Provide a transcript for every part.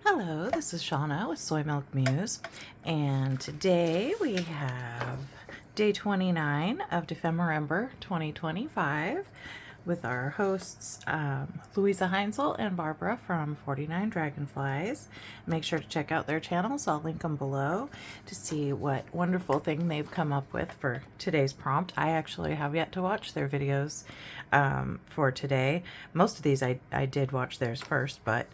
Hello, this is Shauna with Soymilkmuse, and today we have day 29 of Dephemerember 2025 with our hosts Louisa Heinzel and Barbara from 49 Dragonflies. Make sure to check out their channels. I'll link them below to see what wonderful thing they've come up with for today's prompt. I actually have yet to watch their videos for today. Most of these I did watch theirs first, but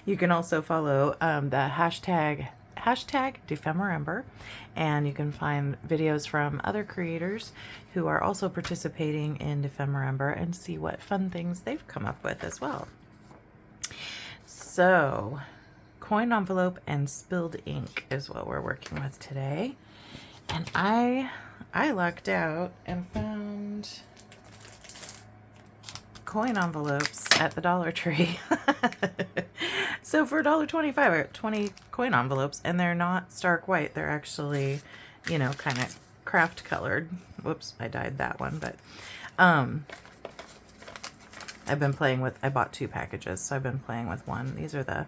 you can also follow the hashtag Dephemerember, and you can find videos from other creators who are also participating in Dephemerember and see what fun things they've come up with as well. So, coin envelope and spilled ink is what we're working with today. And I lucked out and found coin envelopes at the Dollar Tree. So for $1.25, I got 20 coin envelopes, and they're not stark white. They're actually, you know, kind of craft colored. Whoops, I dyed that one, but I've been playing with, I bought 2 packages, so I've been playing with one. These are the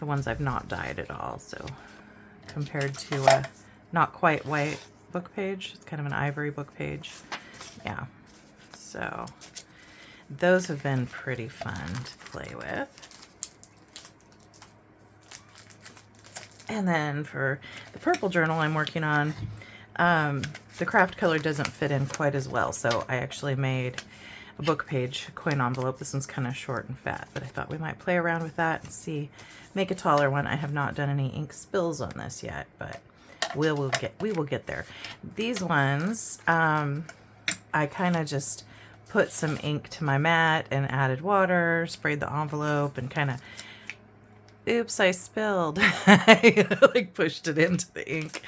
ones I've not dyed at all, so compared to a not quite white book page, it's kind of an ivory book page. Yeah, so those have been pretty fun to play with. And then for the purple journal I'm working on, the craft color doesn't fit in quite as well, so I actually made a book page coin envelope. This one's kind of short and fat, but I thought we might play around with that and see, make a taller one. I have not done any ink spills on this yet, but we will get there. These ones, I kind of just put some ink to my mat and added water, sprayed the envelope, and kind of, oops, I spilled. I like pushed it into the ink,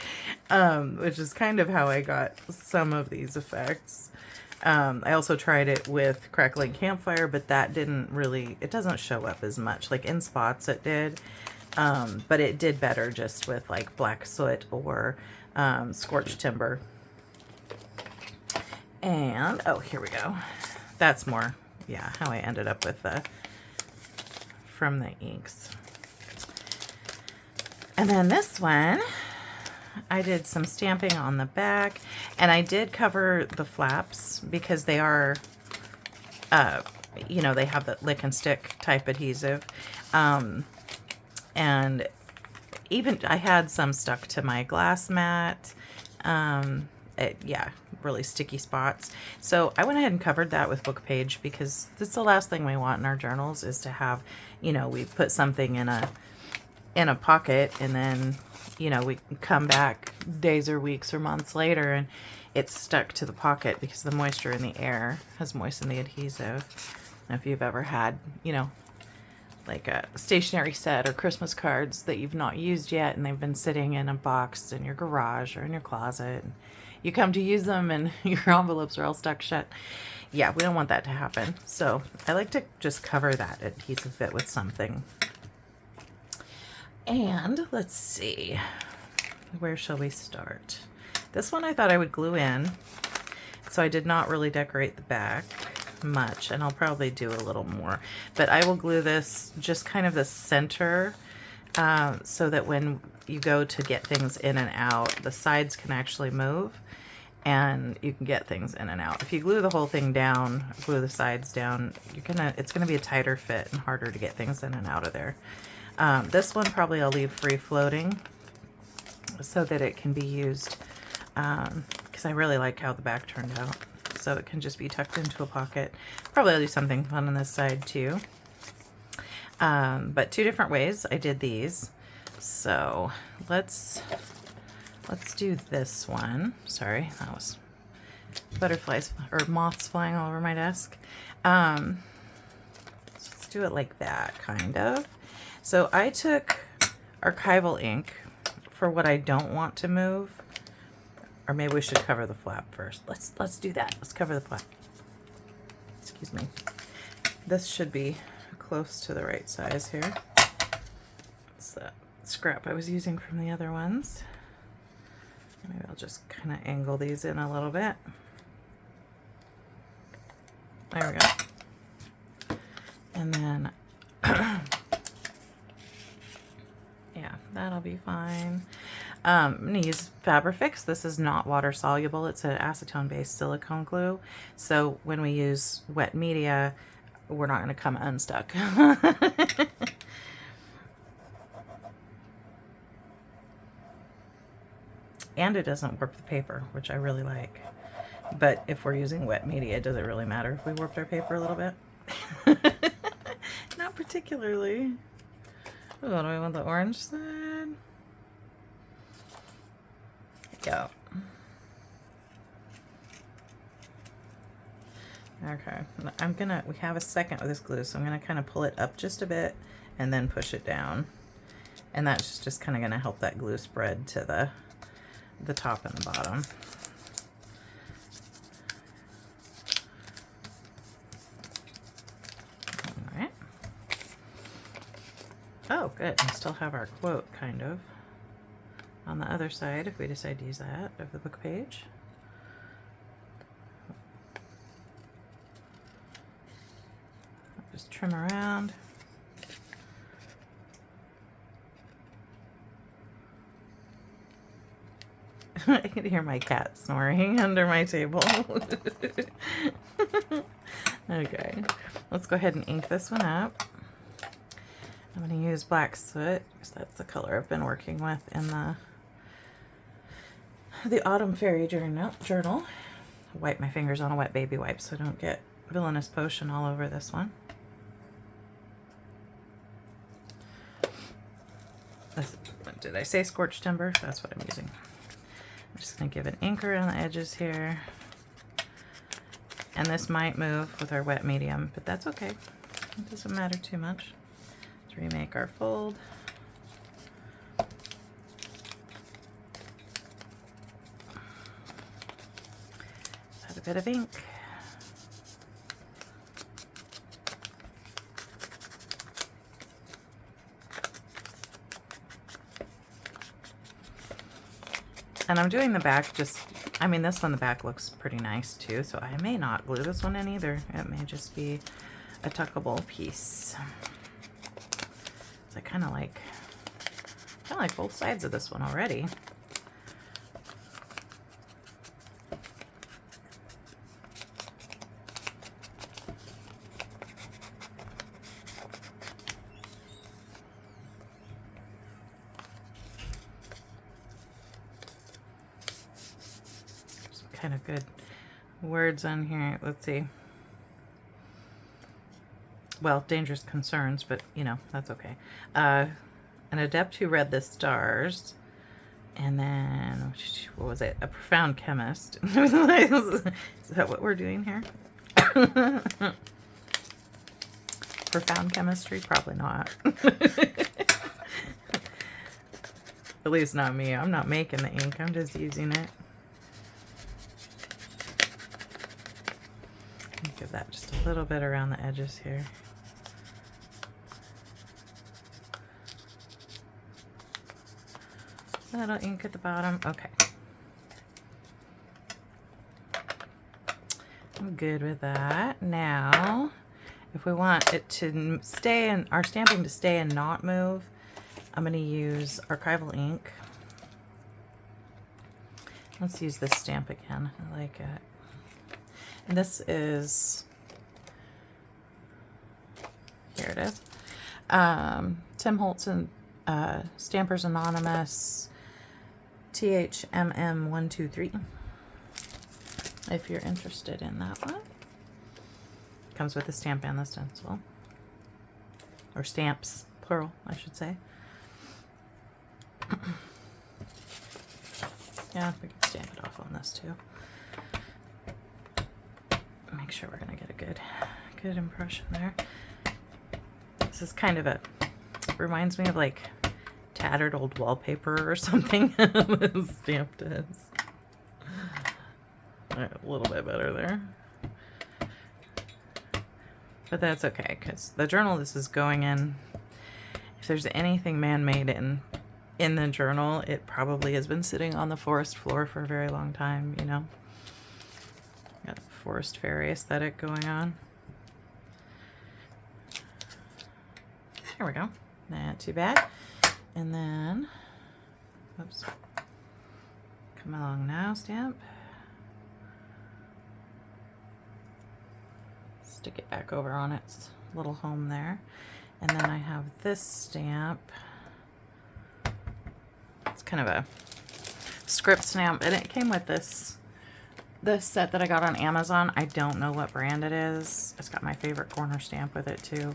which is kind of how I got some of these effects. I also tried it with crackling campfire, but that didn't really, it doesn't show up as much. Like in spots it did, but it did better just with like black soot or scorched timber. And, oh, here we go. That's more, yeah, how I ended up with the, from the inks. And then this one, I did some stamping on the back, and I did cover the flaps because they are, you know, they have the lick and stick type adhesive. And even I had some stuck to my glass mat. Yeah, really sticky spots. So I went ahead and covered that with book page because that's the last thing we want in our journals, is to have, you know, we put something in a pocket, and then, you know, we come back days or weeks or months later and it's stuck to the pocket because the moisture in the air has moistened the adhesive. Now, if you've ever had, you know, like a stationery set or Christmas cards that you've not used yet and they've been sitting in a box in your garage or in your closet, and you come to use them and your envelopes are all stuck shut. Yeah, we don't want that to happen. So I like to just cover that adhesive bit with something. And let's see, where shall we start? This one I thought I would glue in, so I did not really decorate the back much, and I'll probably do a little more, but I will glue this just kind of the center, so that when you go to get things in and out, the sides can actually move and you can get things in and out. If you glue the whole thing down, glue the sides down, it's gonna be a tighter fit and harder to get things in and out of there. This one probably I'll leave free floating so that it can be used, because I really like how the back turned out. So it can just be tucked into a pocket. Probably I'll do something fun on this side too. But 2 different ways I did these. So let's do this one. Sorry, that was butterflies or moths flying all over my desk. Let's do it like that, kind of. So I took archival ink for what I don't want to move. Or maybe we should cover the flap first. Let's do that. Let's cover the flap. Excuse me. This should be close to the right size here. It's the scrap I was using from the other ones. Maybe I'll just kind of angle these in a little bit. There we go. And then that'll be fine. I'm going to use Fabrifix. This is not water soluble. It's an acetone-based silicone glue. So when we use wet media, we're not going to come unstuck. And it doesn't warp the paper, which I really like. But if we're using wet media, does it really matter if we warped our paper a little bit? Not particularly. Oh, do I want the orange side? Yeah. Okay, we have a second with this glue, so I'm gonna kind of pull it up just a bit and then push it down. And that's just kind of gonna help that glue spread to the top and the bottom. All right. Oh, good. We still have our quote, kind of, on the other side, if we decide to use that, of the book page. Just trim around. I can hear my cat snoring under my table. Okay, let's go ahead and ink this one up. I'm going to use black soot because that's the color I've been working with in the Autumn Fairy journal. Wipe my fingers on a wet baby wipe so I don't get Villainous Potion all over this one. Did I say Scorched Timber? That's what I'm using. I'm just going to give an ink around the edges here. And this might move with our wet medium, but that's okay. It doesn't matter too much. Let's remake our fold. Add a bit of ink. And I'm doing the back just, I mean, this one, the back looks pretty nice too, so I may not glue this one in either. It may just be a tuckable piece. So I kind of like both sides of this one already. Kind of good words on here. Let's see. Well, dangerous concerns, but you know, that's okay. An adept who read the stars, and then what was it? A profound chemist. Is that what we're doing here? Profound chemistry? Probably not. At least not me. I'm not making the ink. I'm just using it. Give that just a little bit around the edges here. Little ink at the bottom. Okay. I'm good with that. Now, if we want it to stay in, our stamping to stay and not move, I'm going to use archival ink. Let's use this stamp again. I like it. And this is, here it is, Tim Holtz and Stampers Anonymous, THMM123, if you're interested in that one. Comes with the stamp and the stencil, or stamps, plural, I should say. Yeah, we can stamp it off on this too. Make sure we're gonna get a good impression there. This is kind of reminds me of like tattered old wallpaper or something. This stamp does. A little bit better there. But that's okay, because the journal this is going in, if there's anything man-made in the journal, it probably has been sitting on the forest floor for a very long time, you know. Got a forest fairy aesthetic going on. There we go. Not too bad. And then, oops, come along now, stamp. Stick it back over on its little home there. And then I have this stamp. It's kind of a script stamp, and it came with this set that I got on Amazon. I don't know what brand it is. It's got my favorite corner stamp with it too.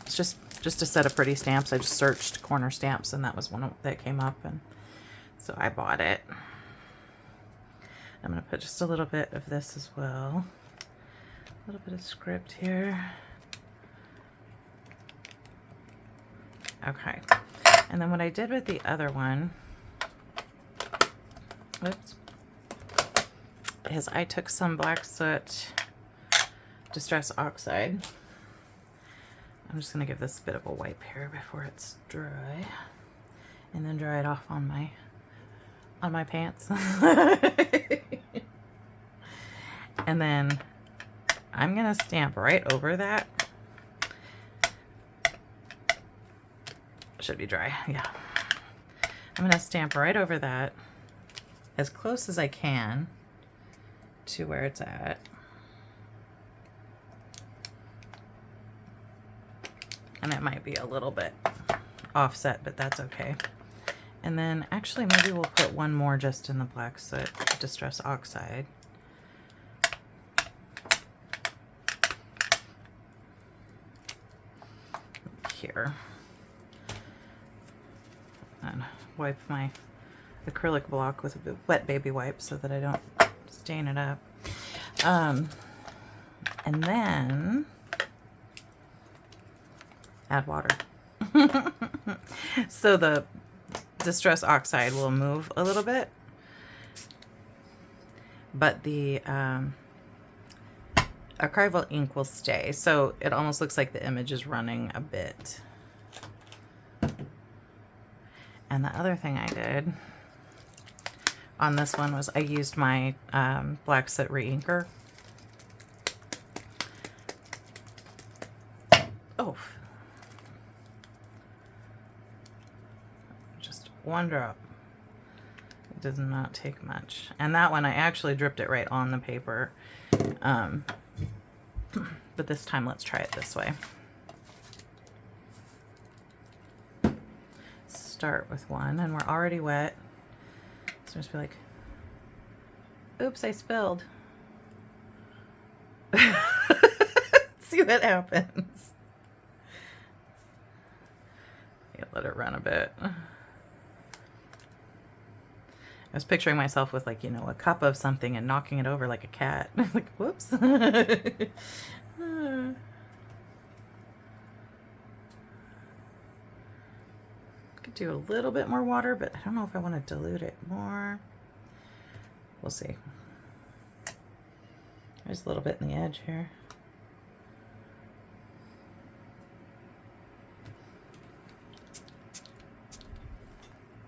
It's just a set of pretty stamps. I just searched corner stamps, and that was one that came up, and so I bought it. I'm going to put just a little bit of this as well. A little bit of script here. Okay. And then what I did with the other one, oops, is I took some black soot distress oxide. I'm just going to give this a bit of a wipe here before it's dry, and then dry it off on my pants. And then I'm going to stamp right over that. Should be dry, yeah. I'm going to stamp right over that as close as I can to where it's at. And it might be a little bit offset, but that's okay. And then actually maybe we'll put one more just in the black soot distress oxide. Here. And wipe my acrylic block with a wet baby wipe so that I don't stain it up. And then add water. So the distress oxide will move a little bit, but the archival ink will stay. So it almost looks like the image is running a bit. And the other thing I did on this one was I used my black soot re-inker. Oh, just one drop. It does not take much. And that one I actually dripped it right on the paper. But this time let's try it this way. Start with one, and we're already wet, so just be like, oops, I spilled. See what happens. Yeah, let it run a bit. I was picturing myself with, like, you know, a cup of something and knocking it over like a cat. Like, whoops. Could do a little bit more water, but I don't know if I want to dilute it more. We'll see. There's a little bit in the edge here.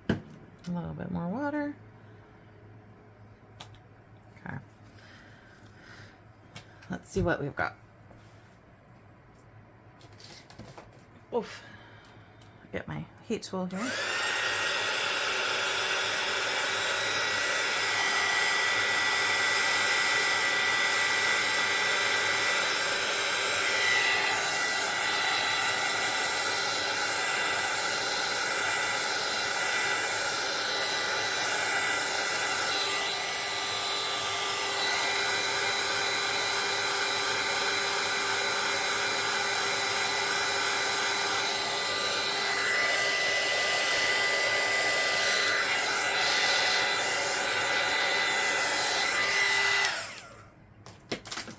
A little bit more water. Okay. Let's see what we've got. Oof. Get my heat tool here.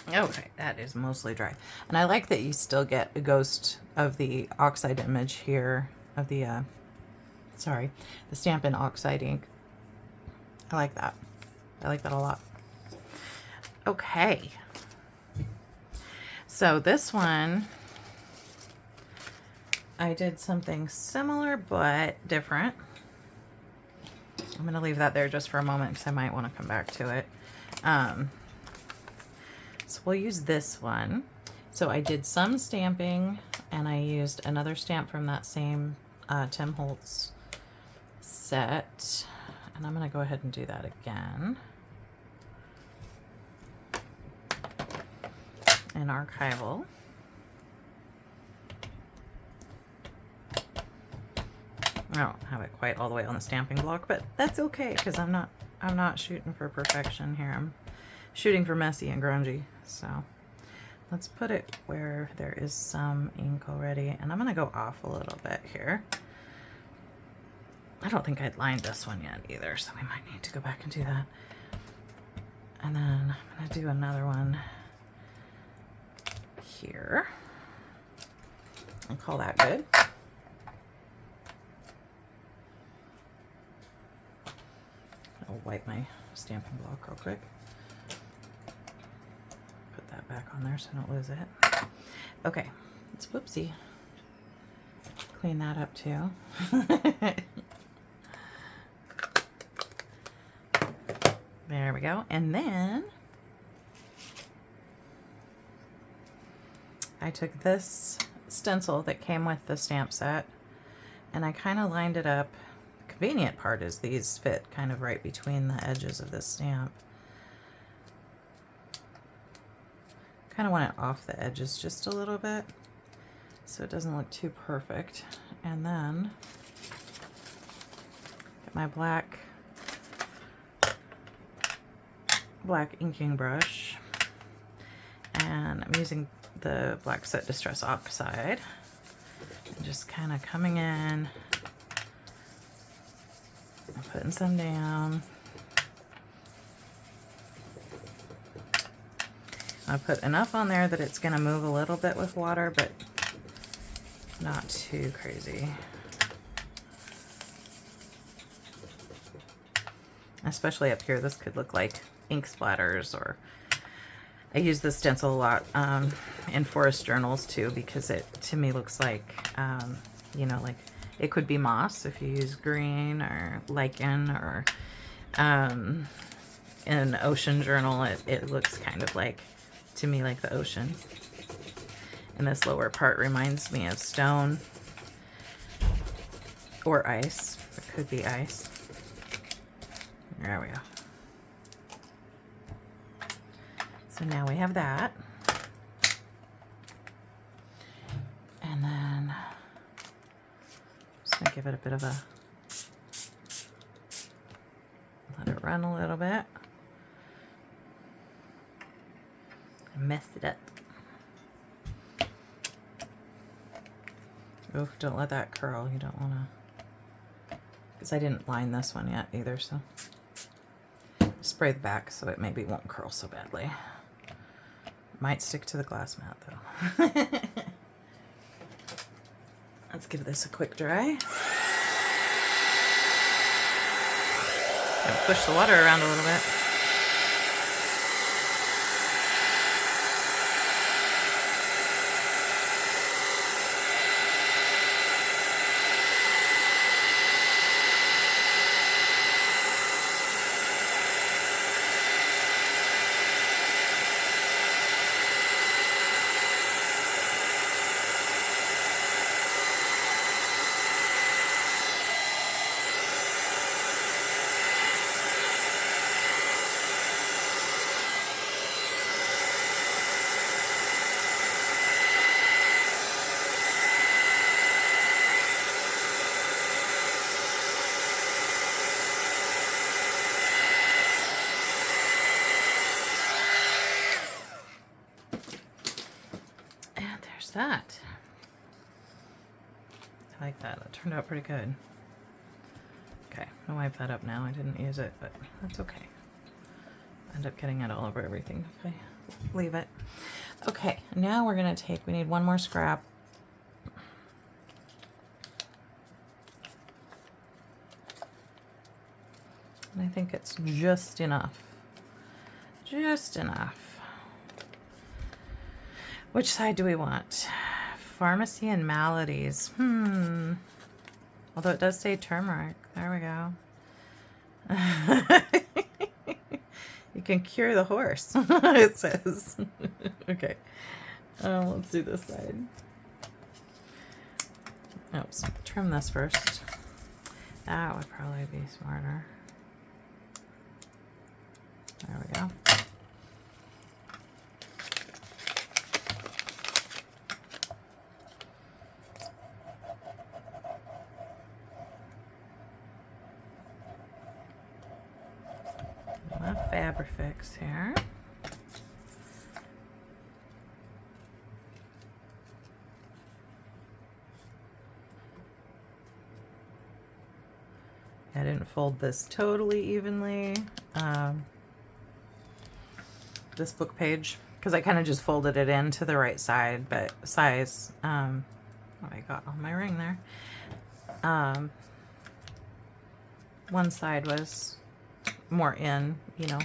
Okay, that is mostly dry. And I like that you still get a ghost of the oxide image here, of the, the Stampin' Oxide ink. I like that. I like that a lot. Okay. So this one, I did something similar but different. I'm going to leave that there just for a moment because I might want to come back to it. So we'll use this one. So I did some stamping, and I used another stamp from that same Tim Holtz set. And I'm going to go ahead and do that again. In archival. I don't have it quite all the way on the stamping block, but that's okay because I'm not shooting for perfection here. I'm shooting for messy and grungy. So let's put it where there is some ink already, and I'm gonna go off a little bit here. I don't think I'd lined this one yet either, so we might need to go back and do that. And then I'm gonna do another one here and call that good. I'll wipe my stamping block real quick. Put that back on there so I don't lose it. Okay, it's whoopsie. Clean that up too. There we go. And then I took this stencil that came with the stamp set and I kind of lined it up. The convenient part is these fit kind of right between the edges of this stamp. Kind of want it off the edges just a little bit so it doesn't look too perfect. And then get my black inking brush, and I'm using the Black Set Distress Oxide and just kind of coming in, putting some down. I put enough on there that it's going to move a little bit with water, but not too crazy. Especially up here, this could look like ink splatters, or I use this stencil a lot in forest journals too, because it to me looks like, you know, like it could be moss if you use green, or lichen, or in an ocean journal, it looks kind of like, to me, like the ocean. And this lower part reminds me of stone or ice. It could be ice. There we go. So now we have that. And then just gonna give it a bit of a, let it run a little bit. I messed it up. Oof, don't let that curl. You don't wanna, because I didn't line this one yet either, so spray the back so it maybe won't curl so badly. Might stick to the glass mat though. Let's give this a quick dry. Gotta push the water around a little bit. That. I like that. That turned out pretty good. Okay, I'm gonna wipe that up now. I didn't use it, but that's okay. End up getting it all over everything if I leave it. Okay, now we're gonna take, we need one more scrap. And I think it's just enough. Just enough. Which side do we want? Pharmacy and maladies. Although it does say turmeric. There we go. You can cure the horse, it says. Okay. Let's do this side. Oops, trim this first. That would probably be smarter. There we go. My Fabrifix here. I didn't fold this totally evenly. This book page, because I kind of just folded it into the right side, but size. Oh, I got on my ring there. One side was more in, you know,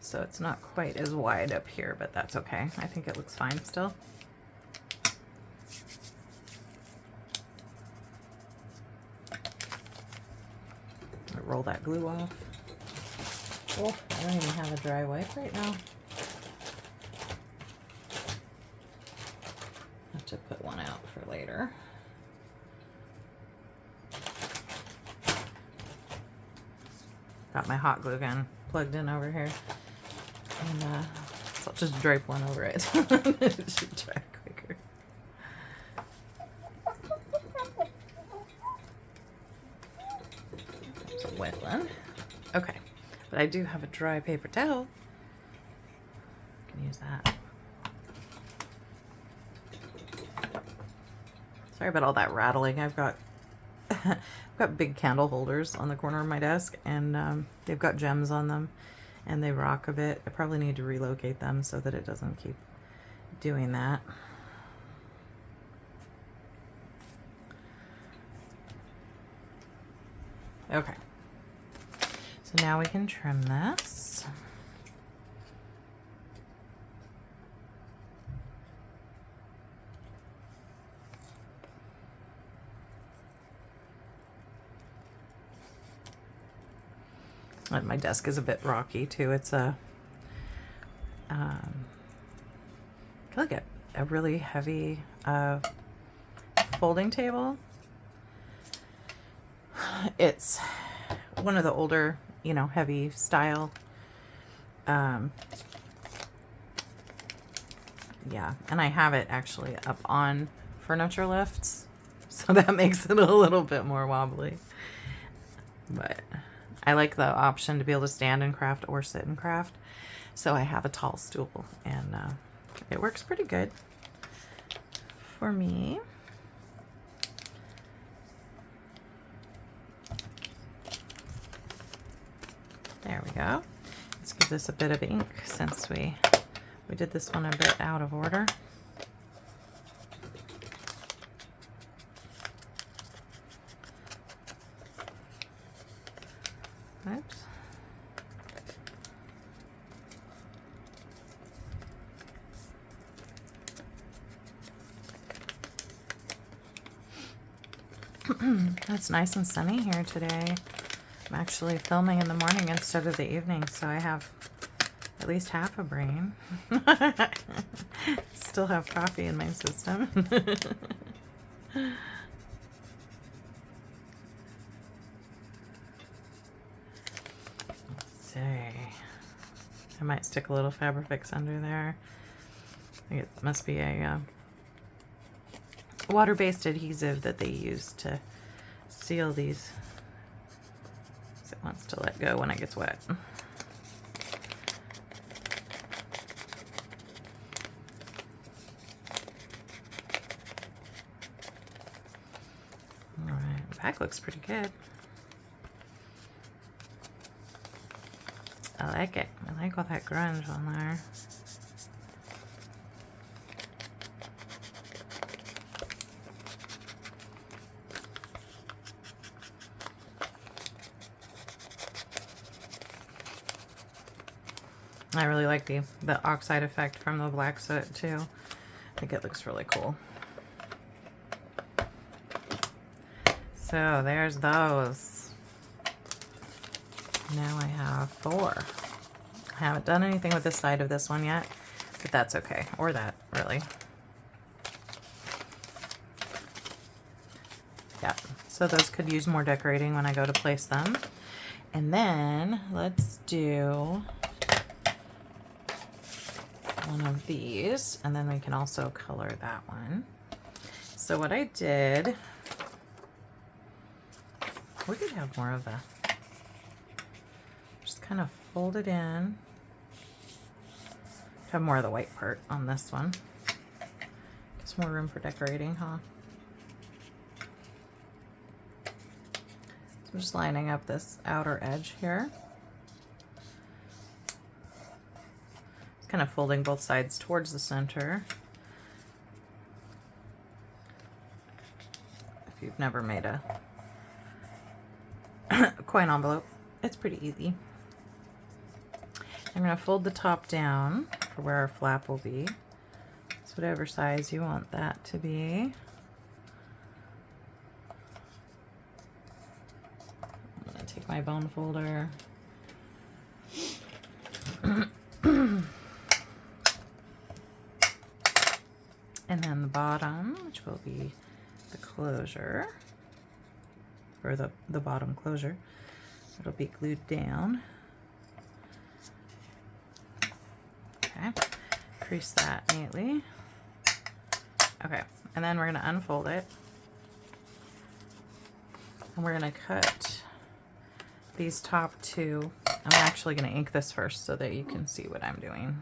so it's not quite as wide up here, but that's okay. I think it looks fine still. Roll that glue off. Oh, I don't even have a dry wipe right now. Have to put one out for later. Got my hot glue gun plugged in over here. And so I'll just drape one over it. It should dry quicker. It's a wet one. Okay. But I do have a dry paper towel. I can use that. Sorry about all that rattling. I've got big candle holders on the corner of my desk, and they've got gems on them, and they rock a bit. I probably need to relocate them so that it doesn't keep doing that. Okay. So now we can trim this. And my desk is a bit rocky too. It's a like a really heavy folding table. It's one of the older, you know, heavy style. Yeah, and I have it actually up on furniture lifts, so that makes it a little bit more wobbly. But I like the option to be able to stand and craft or sit and craft. So I have a tall stool, and it works pretty good for me. There we go. Let's give this a bit of ink since we did this one a bit out of order. Oops. It's nice and sunny here today. I'm actually filming in the morning instead of the evening, so I have at least half a brain. Still have coffee in my system. I might stick a little Fabrifix under there. I think it must be a water-based adhesive that they use to seal these. It wants to let go when it gets wet. Alright, the back looks pretty good. I like it. I like all that grunge on there. I really like the oxide effect from the black soot too. I think it looks really cool. So there's those. Now I have 4. I haven't done anything with this side of this one yet, but that's okay. Or that, really. So those could use more decorating when I go to place them. And then let's do one of these, and then we can also color that one. So what I did, we could have more of the, just kind of fold it in. Have more of the white part on this one. Gives more room for decorating, huh? So I'm just lining up this outer edge here. Kind of folding both sides towards the center. If you've never made a coin envelope, it's pretty easy. I'm going to fold the top down for where our flap will be. So whatever size you want that to be. I'm going to take my bone folder. And then the bottom, which will be the closure, or the bottom closure, it'll be glued down. Okay, crease that neatly. Okay, and then we're going to unfold it. And we're going to cut these top two. I'm actually going to ink this first so that you can see what I'm doing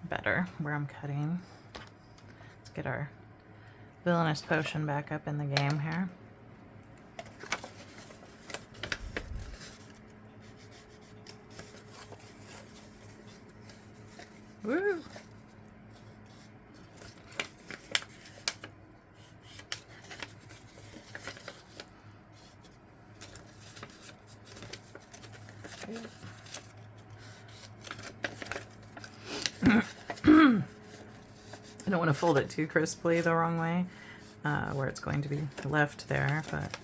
better, where I'm cutting. Get our villainous potion back up in the game here. Woo! I don't want to fold it too crisply the wrong way, where it's going to be left there, but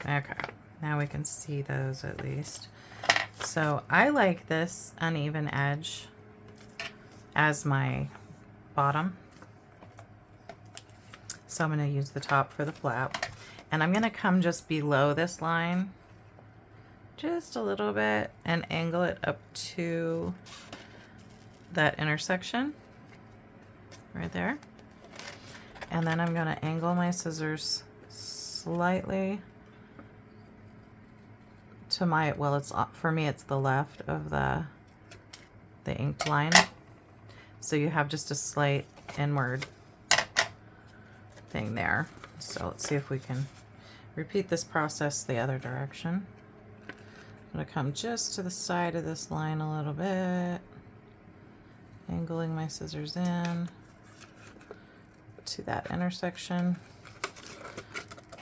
okay, now we can see those at least. So I like this uneven edge as my bottom. So I'm going to use the top for the flap, and I'm going to come just below this line just a little bit and angle it up to that intersection right there. And then I'm going to angle my scissors slightly to my, well, it's for me it's the left of the inked line. So you have just a slight inward thing there. So let's see if we can repeat this process the other direction. I'm going to come just to the side of this line a little bit, angling my scissors in to that intersection,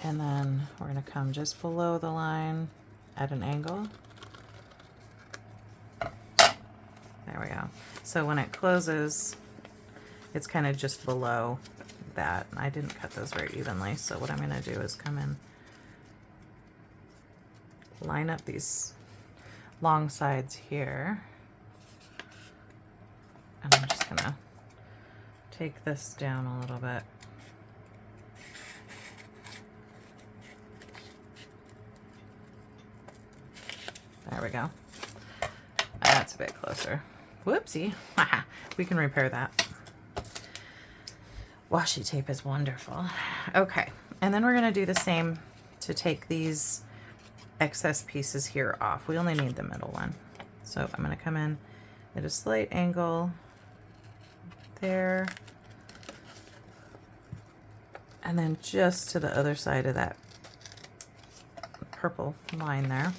and then we're going to come just below the line at an angle. There we go. So when it closes, it's kind of just below that. I didn't cut those very evenly, so what I'm going to do is come in, line up these long sides here, and I'm just gonna take this down a little bit. There we go. That's a bit closer. Whoopsie. We can repair that. Washi tape is wonderful. Okay, and then we're gonna do the same to take these excess pieces here off. We only need the middle one. So I'm going to come in at a slight angle there, and then just to the other side of that purple line there.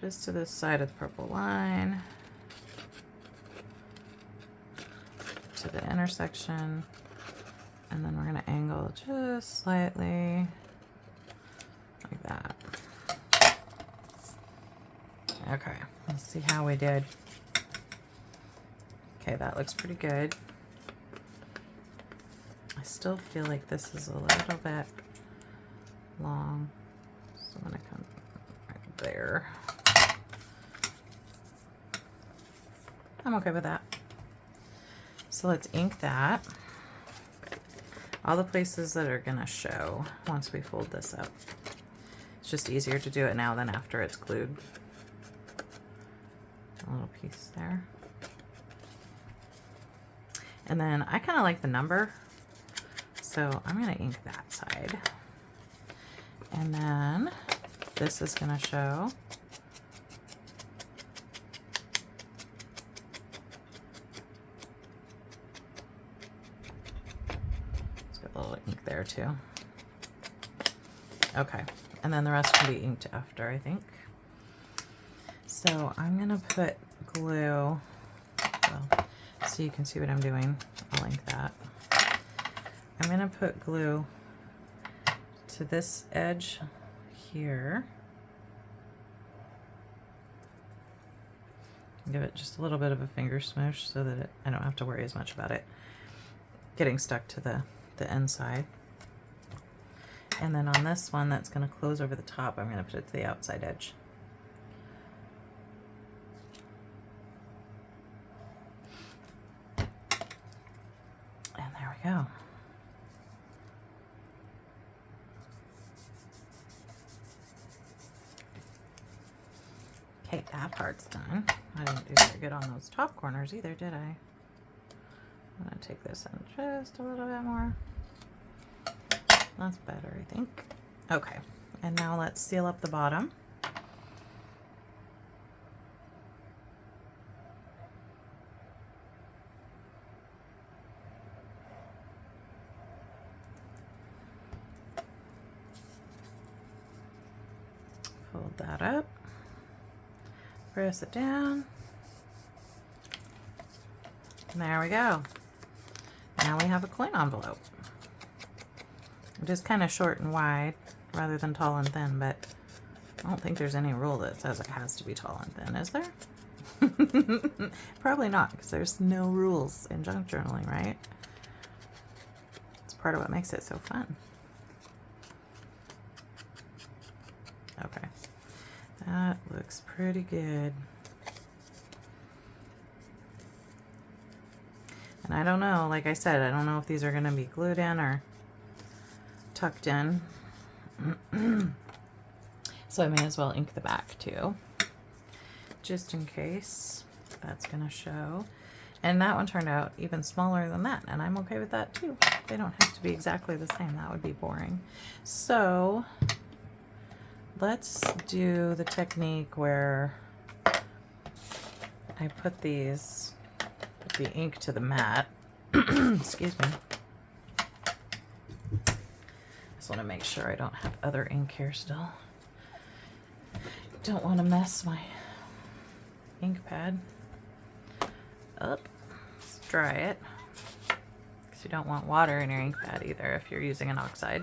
Just to this side of the purple line, to the intersection, and then we're going to angle just slightly like that. Okay, let's see how we did. Okay, that looks pretty good. I still feel like this is a little bit long, so I'm gonna come right there. I'm okay with that. So let's ink that. All the places that are gonna show once we fold this up. It's just easier to do it now than after it's glued. A little piece there. And then I kind of like the number, so I'm gonna ink that side. And then this is gonna show. Let's get a little ink there too. Okay, and then the rest can be inked after, I think. So I'm gonna put glue, well, so you can see what I'm doing. I'll ink that. I'm gonna put glue to this edge here. Give it just a little bit of a finger smoosh so that I don't have to worry as much about it getting stuck to the inside. And then on this one that's going to close over the top, I'm going to put it to the outside edge. And there we go. Okay, that part's done. I didn't do very good on those top corners either, did I? I'm going to take this in just a little bit more. That's better, I think. Okay, and now let's seal up the bottom. Fold that up. Press it down. And there we go. Now we have a coin envelope. Just kind of short and wide rather than tall and thin, but I don't think there's any rule that says it has to be tall and thin, is there? Probably not, because there's no rules in junk journaling, right? It's part of what makes it so fun. Okay, that looks pretty good. And I don't know, like I said, I don't know if these are going to be glued in or tucked in. So I may as well ink the back too, just in case that's going to show. And that one turned out even smaller than that, and I'm okay with that too. They don't have to be exactly the same. That would be boring. So let's do the technique where I put the ink to the mat. Excuse me. Just want to make sure I don't have other ink here still. Don't want to mess my ink pad up. Let's dry it, because you don't want water in your ink pad either if you're using an oxide.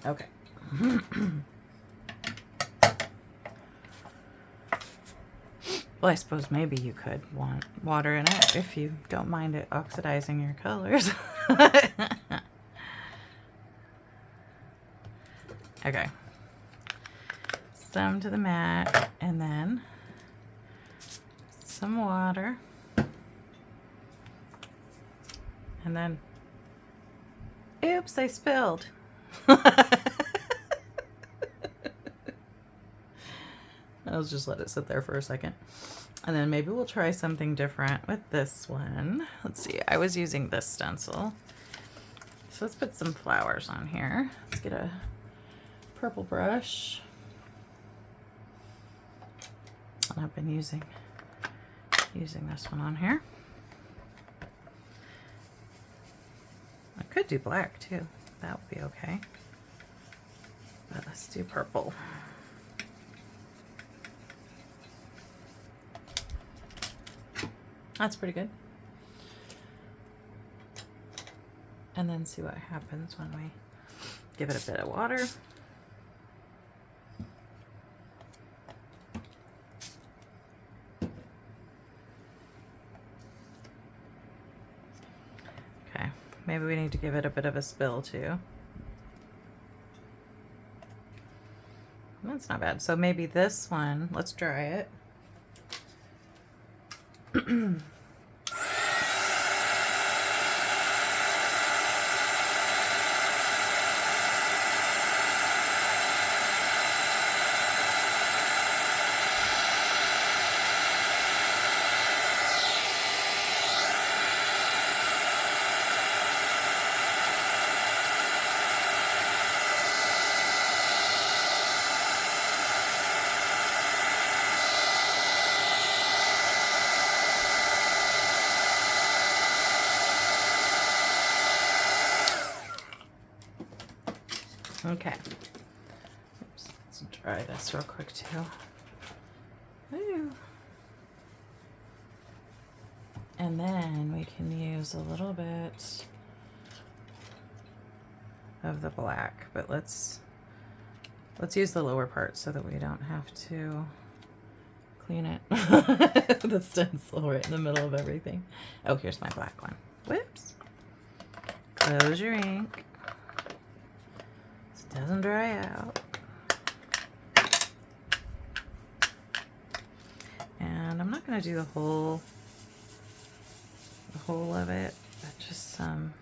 Okay. Well, I suppose maybe you could want water in it if you don't mind it oxidizing your colors. Okay. Some to the mat, and then some water. And then, oops, I spilled. I'll just let it sit there for a second. And then maybe we'll try something different with this one. Let's see, I was using this stencil. So let's put some flowers on here. Let's get a purple brush. And I've been using this one on here. I could do black too. That would be okay. But let's do purple. That's pretty good. And then see what happens when we give it a bit of water. Okay, maybe we need to give it a bit of a spill too. That's not bad. So maybe this one, let's dry it. Okay. Oops, let's dry this real quick too. Ooh. And then we can use a little bit of the black, but let's use the lower part so that we don't have to clean it. The stencil right in the middle of everything. Oh, here's my black one. Whoops. Close your ink. Doesn't dry out. And I'm not going to do the whole of it, but just some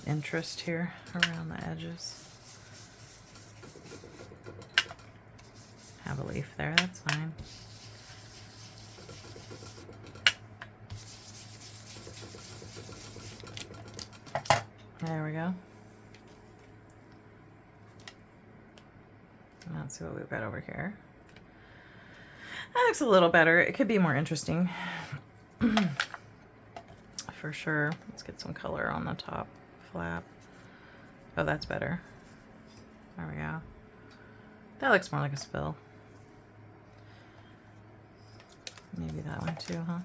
interest here around the edges. Have a leaf there, that's fine. There we go. Let's see what we've got over here. That looks a little better. It could be more interesting. For sure. Let's get some color on the top flap. Oh, that's better. There we go. That looks more like a spill. Maybe that one too, huh?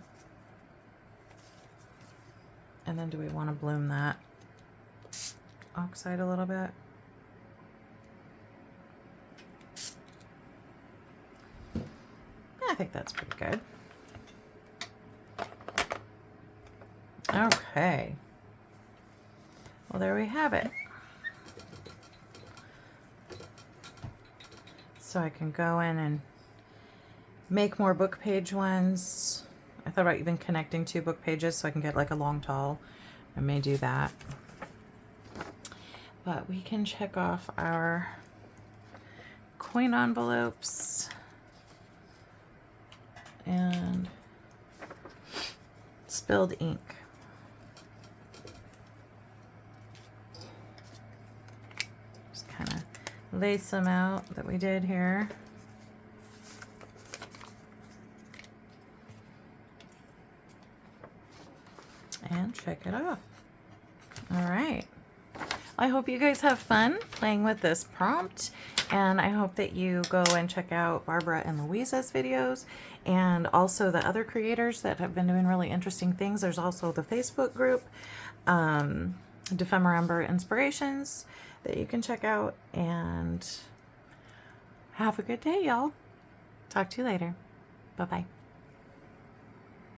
And then do we want to bloom that oxide a little bit? I think that's pretty good. Okay. Well, there we have it. So I can go in and make more book page ones. I thought about even connecting 2 book pages so I can get like a long tall. I may do that. But we can check off our coin envelopes and spilled ink. Just kind of lace them out that we did here. And check it off. All right. I hope you guys have fun playing with this prompt, and I hope that you go and check out Barbara and Louisa's videos and also the other creators that have been doing really interesting things. There's also the Facebook group, Dephemerember Inspirations, that you can check out, and have a good day, y'all. Talk to you later. Bye-bye.